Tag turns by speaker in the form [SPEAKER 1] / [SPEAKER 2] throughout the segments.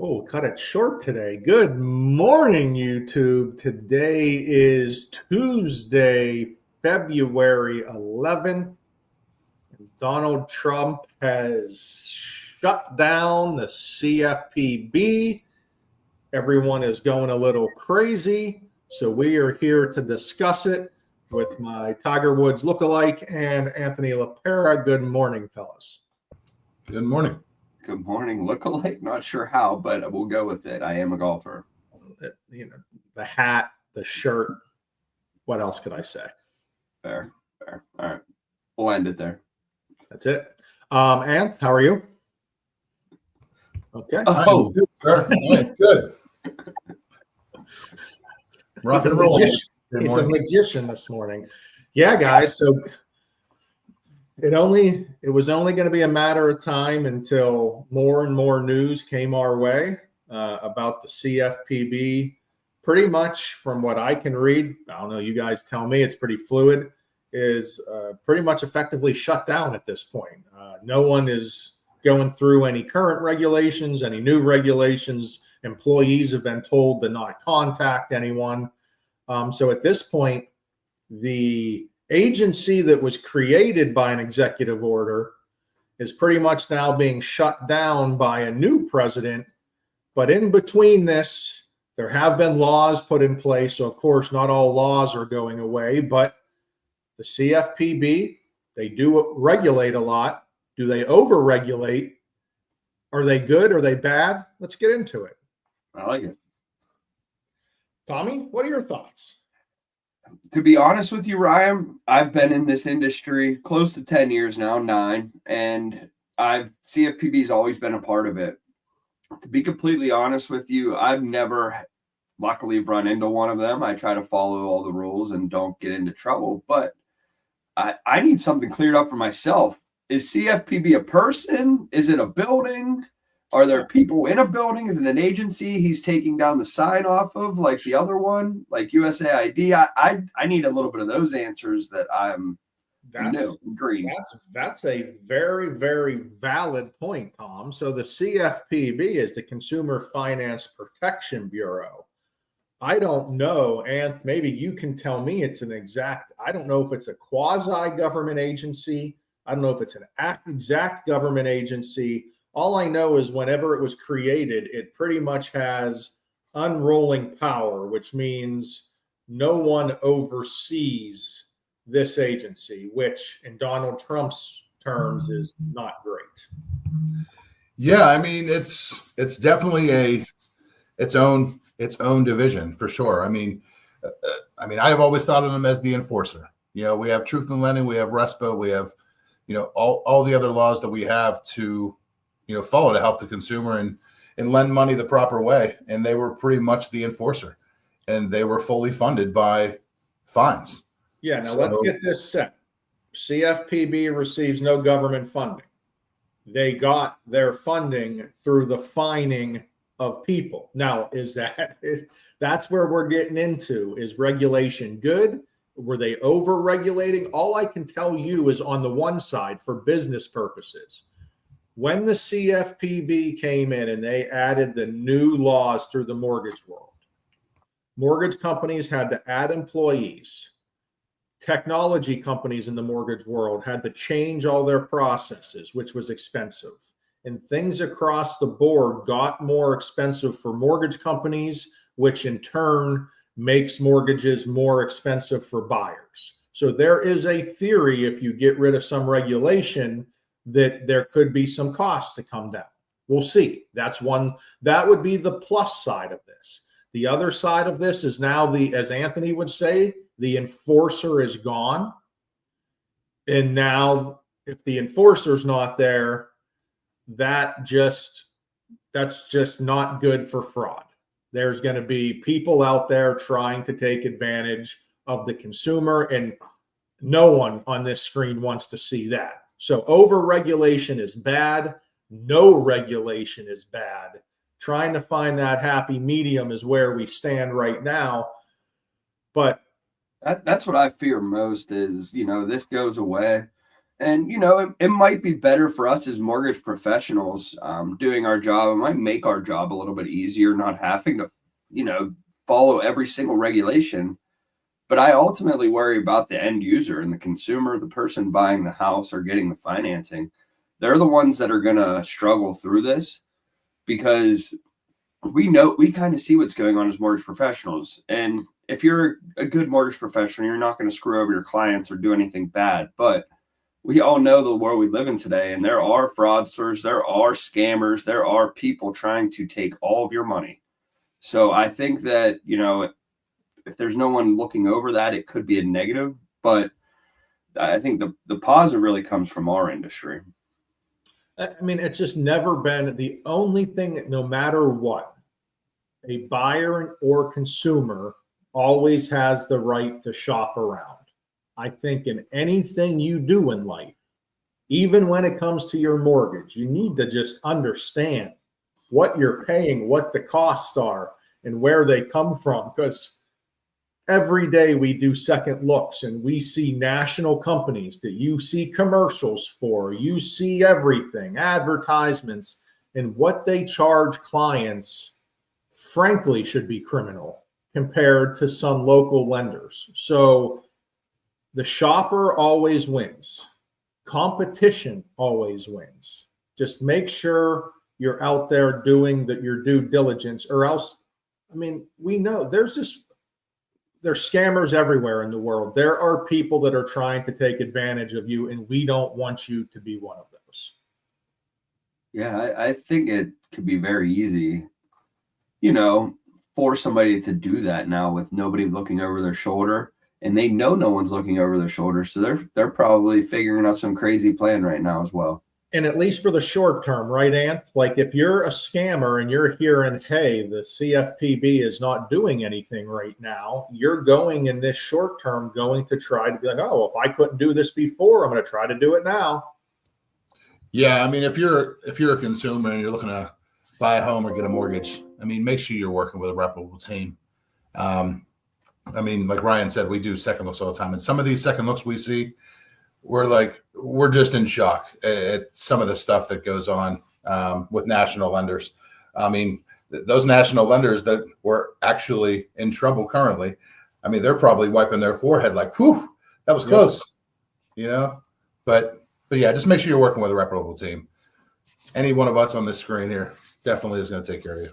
[SPEAKER 1] Oh, cut it short today. Good morning, YouTube. Today is Tuesday, February 11th. Donald Trump has shut down the CFPB. Everyone is going a little crazy. So we are here to discuss it with my Tiger Woods lookalike and Anthony LaPera. Good morning, fellas.
[SPEAKER 2] Good morning.
[SPEAKER 3] Good morning, lookalike. Not sure how, but we'll go with it. I am a golfer.
[SPEAKER 1] The hat, the shirt. What else could I say?
[SPEAKER 3] Fair. All right, we'll end it there.
[SPEAKER 1] That's it. Anth, how are you? Okay.
[SPEAKER 2] Oh, good, sir. Right, good. Rock and roll.
[SPEAKER 1] He's a magician this morning. Yeah, guys. So it was only going to be a matter of time until more and more news came our way about the CFPB. Pretty much from what I can read, I don't know, you guys tell me, it's pretty fluid, is pretty much effectively shut down at this point. No one is going through any current regulations, any new regulations. Employees have been told to not contact anyone. So at this point, the agency that was created by an executive order is pretty much now being shut down by a new president. But in between this, there have been laws put in place. So, of course, not all laws are going away, but the CFPB, they do regulate a lot. Do they over-regulate? Are they good? Are they bad? Let's get into it.
[SPEAKER 3] I like it.
[SPEAKER 1] Tommy, what are your thoughts?
[SPEAKER 3] To be honest with you, Ryan, I've been in this industry close to 10 years now, 9, and CFPB's always been a part of it. To be completely honest with you, I've never luckily run into one of them. I try to follow all the rules and don't get into trouble, but I need something cleared up for myself. Is CFPB a person? Is it a building? Are there people in a building? Is it an agency he's taking down the sign off of, like the other one, like USAID? I need a little bit of those answers that I'm green.
[SPEAKER 1] That's a very, very valid point, Tom. So the CFPB is the Consumer Finance Protection Bureau. I don't know, and maybe you can tell me I don't know if it's a quasi-government agency. I don't know if it's an exact government agency. All I know is whenever it was created, it pretty much has unrolling power, which means no one oversees this agency, which in Donald Trump's terms is not great.
[SPEAKER 2] Yeah, I mean it's definitely its own division for sure. I mean I have always thought of them as the enforcer. You know, we have Truth in Lending, we have RESPA, we have all the other laws that we have to follow to help the consumer and lend money the proper way. And they were pretty much the enforcer, and they were fully funded by fines.
[SPEAKER 1] Yeah. Now let's get this set. CFPB receives no government funding. They got their funding through the fining of people. Now, that's where we're getting into. Is regulation good? Were they over regulating? All I can tell you is on the one side, for business purposes, when the CFPB came in and they added the new laws through the mortgage world, mortgage companies had to add employees. Technology companies in the mortgage world had to change all their processes, which was expensive. And things across the board got more expensive for mortgage companies, which in turn makes mortgages more expensive for buyers. So there is a theory, if you get rid of some regulation, that there could be some costs to come down. We'll see. That would be the plus side of this. The other side of this is now as Anthony would say, the enforcer is gone. And now if the enforcer's not there, that's just not good for fraud. There's going to be people out there trying to take advantage of the consumer, and no one on this screen wants to see that. So over-regulation is bad. No regulation is bad. Trying to find that happy medium is where we stand right now. But
[SPEAKER 3] that's what I fear most is, this goes away And, you know, it might be better for us as mortgage professionals doing our job. It might make our job a little bit easier, not having to, you know, follow every single regulation. But I ultimately worry about the end user and the consumer, the person buying the house or getting the financing. They're the ones that are going to struggle through this because we kind of see what's going on as mortgage professionals. And if you're a good mortgage professional, you're not going to screw over your clients or do anything bad. But we all know the world we live in today, and there are fraudsters, there are scammers, there are people trying to take all of your money. So I think that, you know, if there's no one looking over that, it could be a negative. But I think the positive really comes from our industry.
[SPEAKER 1] I mean, it's just never been the only thing that no matter what, a buyer or consumer always has the right to shop around. I think in anything you do in life, even when it comes to your mortgage, you need to just understand what you're paying, what the costs are, and where they come from. Because every day we do second looks and we see national companies that you see commercials for, you see everything, advertisements, and what they charge clients, frankly, should be criminal compared to some local lenders. So the shopper always wins. Competition always wins. Just make sure you're out there doing your due diligence, or else, I mean, we know there's scammers everywhere in the world. There are people that are trying to take advantage of you, and we don't want you to be one of those.
[SPEAKER 3] Yeah, I think it could be very easy, you know, for somebody to do that now with nobody looking over their shoulder. And they know no one's looking over their shoulder. So they're probably figuring out some crazy plan right now as well.
[SPEAKER 1] And at least for the short term, right, Anth? Like if you're a scammer and you're hearing, hey, the CFPB is not doing anything right now, you're going in this short term going to try to be like, oh, if I couldn't do this before, I'm going to try to do it now.
[SPEAKER 2] Yeah, I mean, if you're a consumer and you're looking to buy a home or get a mortgage, I mean, make sure you're working with a reputable team. I mean, like Ryan said, we do second looks all the time. And some of these second looks we see, we're just in shock at some of the stuff that goes on with national lenders. I mean, those national lenders that were actually in trouble currently, I mean, they're probably wiping their forehead like, whew, that was close, you know? But yeah, just make sure you're working with a reputable team. Any one of us on this screen here definitely is going to take care of you.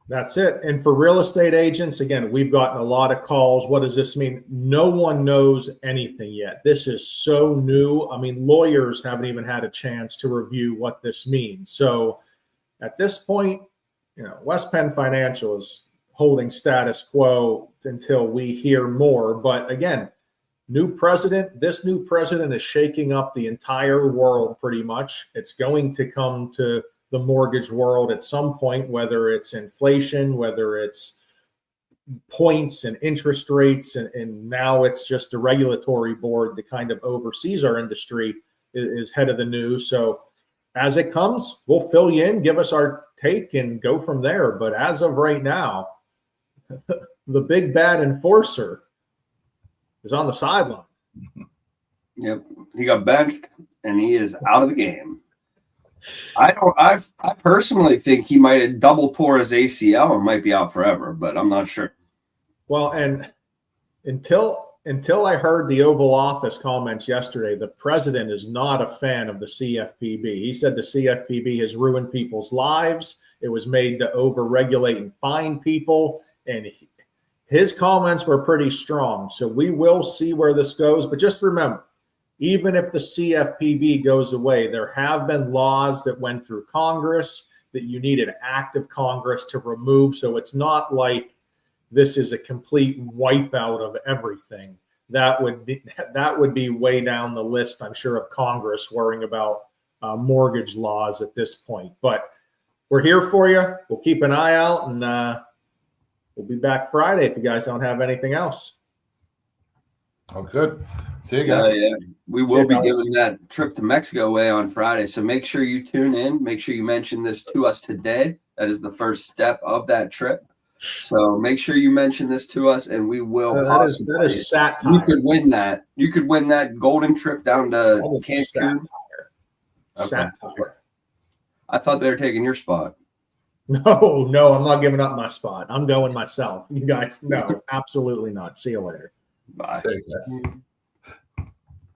[SPEAKER 1] That's it. And for real estate agents, again, we've gotten a lot of calls. What does this mean? No one knows anything yet. This is so new. I mean, lawyers haven't even had a chance to review what this means. So at this point, you know, West Penn Financial is holding status quo until we hear more. But again, this new president is shaking up the entire world pretty much. It's going to come to the mortgage world at some point, whether it's inflation, whether it's points and interest rates, and now it's just a regulatory board that kind of oversees our industry is head of the news. So as it comes, we'll fill you in, give us our take, and go from there. But as of right now, the big bad enforcer is on the sideline.
[SPEAKER 3] Yep, he got benched and he is out of the game. I personally think he might have double tore his ACL and might be out forever, but I'm not sure.
[SPEAKER 1] Well, and until I heard the Oval Office comments yesterday, the president is not a fan of the CFPB. He said the CFPB has ruined people's lives. It was made to overregulate and fine people, and his comments were pretty strong. So we will see where this goes. But just remember, even if the CFPB goes away, there have been laws that went through Congress that you need an act of Congress to remove. So it's not like this is a complete wipeout of everything. That would be way down the list, I'm sure, of Congress worrying about mortgage laws at this point. But we're here for you. We'll keep an eye out, and we'll be back Friday if you guys don't have anything else.
[SPEAKER 2] Oh, good. See you guys.
[SPEAKER 3] Yeah. We will be giving that trip to Mexico away on Friday. So make sure you tune in. Make sure you mention this to us today. That is the first step of that trip. So make sure you mention this to us, and we will.
[SPEAKER 1] That is satire.
[SPEAKER 3] You could win that. You could win that golden trip down to
[SPEAKER 1] That is
[SPEAKER 3] Cancun.
[SPEAKER 1] Satire.
[SPEAKER 3] I thought they were taking your spot.
[SPEAKER 1] No, I'm not giving up my spot. I'm going myself. You guys, no, absolutely not. See you later.
[SPEAKER 3] Bye.
[SPEAKER 2] Say yes.